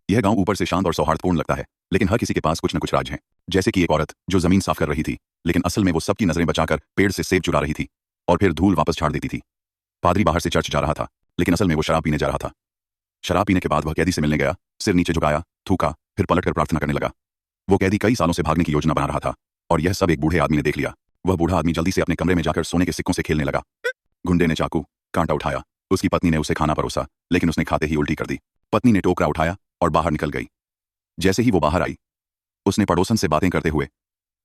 यह गांव ऊपर से शांत और सौहार्दपूर्ण लगता है, लेकिन हर किसी के पास कुछ न कुछ राज है। जैसे कि एक औरत जो जमीन साफ कर रही थी, लेकिन असल में वो सबकी नजरें बचाकर पेड़ से सेब चुरा रही थी और फिर धूल वापस झाड़ देती थी। पादरी बाहर से चर्च जा रहा था, लेकिन असल में वो शराब पीने जा रहा था। शराब पीने के बाद वह कैदी से मिलने गया, सिर नीचे झुकाया, थूका, फिर पलटकर प्रार्थना करने लगा। वो कैदी कई सालों से भागने की योजना बना रहा था, और यह सब एक बूढ़े आदमी ने देख लिया। वह बूढ़ा आदमी जल्दी से अपने कमरे में जाकर सोने के सिक्कों से खेलने लगा। गुंडे ने चाकू कांटा उठाया। उसकी पत्नी ने उसे खाना परोसा, लेकिन उसने खाते ही उल्टी कर दी। पत्नी ने टोकरा उठाया और बाहर निकल गई। जैसे ही वो बाहर आई, उसने पड़ोसन से बातें करते हुए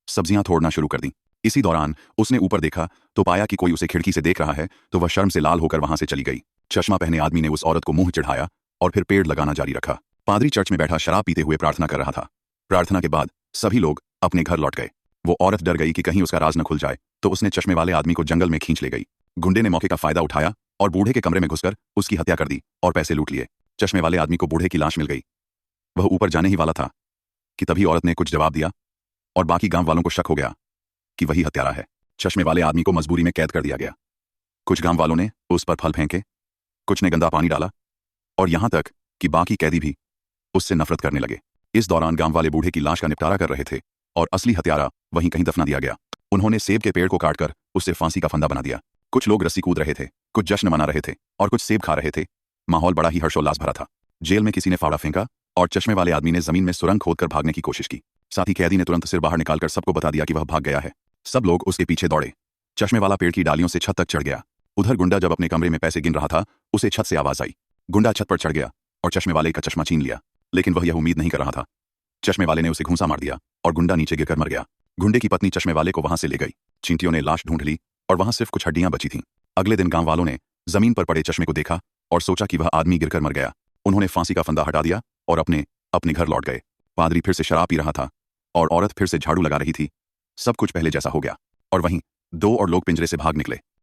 सब्जियां तोड़ना शुरू कर दी। इसी दौरान उसने ऊपर देखा तो पाया कि कोई उसे खिड़की से देख रहा है, तो वह शर्म से लाल होकर वहां से चली गई। चश्मा पहने आदमी ने उस औरत को मुंह चढ़ाया और फिर पेड़ लगाना जारी रखा। पादरी चर्च में बैठा शराब पीते हुए प्रार्थना कर रहा था। प्रार्थना के बाद सभी लोग अपने घर लौट गए। वो औरत डर गई कि कहीं उसका राज न खुल जाए, तो उसने चश्मे वाले आदमी को जंगल में खींच ले गई। गुंडे ने मौके का फायदा उठाया और बूढ़े के कमरे में घुसकर उसकी हत्या कर दी और पैसे लूट लिए। चश्मे वाले आदमी को बूढ़े की लाश मिल गई। वह ऊपर जाने ही वाला था कि तभी औरत ने कुछ जवाब दिया और बाकी गांव वालों को शक हो गया कि वही हत्यारा है। चश्मे वाले आदमी को मजबूरी में कैद कर दिया गया। कुछ गांव वालों ने उस पर फल फेंके, कुछ ने गंदा पानी डाला, और यहां तक कि बाकी कैदी भी उससे नफरत करने लगे। इस दौरान गांव वाले बूढ़े की लाश का निपटारा कर रहे थे और असली हत्यारा वहीं कहीं दफना दिया गया। उन्होंने सेब के पेड़ को काटकर उससे फांसी का फंदा बना दिया। कुछ लोग रस्सी कूद रहे थे, कुछ जश्न मना रहे थे और कुछ सेब खा रहे थे। माहौल बड़ा ही हर्षोल्लास भरा था। जेल में किसी ने फावड़ा फेंका और चश्मे वाले आदमी ने जमीन में सुरंग खोदकर भागने की कोशिश की। साथ ही कैदी ने तुरंत सिर बाहर निकालकर सबको बता दिया कि वह भाग गया है। सब लोग उसके पीछे दौड़े। चश्मे वाला पेड़ की डालियों से छत तक चढ़ गया। उधर गुंडा जब अपने कमरे में पैसे गिन रहा था, उसे छत से आवाज आई। गुंडा छत पर चढ़ गया और चश्मे वाले का चश्मा छीन लिया, लेकिन वह यह उम्मीद नहीं कर रहा था। चश्मे वाले ने उसे घूंसा मार दिया और गुंडा नीचे गिरकर मर गया। गुंडे की पत्नी चश्मे वाले को वहां से ले गई। चींटियों ने लाश ढूंढ ली और वहां सिर्फ कुछ हड्डियां बची थीं। अगले दिन गांव वालों ने जमीन पर पड़े चश्मे को देखा और सोचा कि वह आदमी गिरकर मर गया। उन्होंने फांसी का फंदा हटा दिया और अपने अपने घर लौट गए। पादरी फिर से शराब पी रहा था और औरत फिर से झाड़ू लगा रही थी। सब कुछ पहले जैसा हो गया और वहीं दो और लोग पिंजरे से भाग निकले।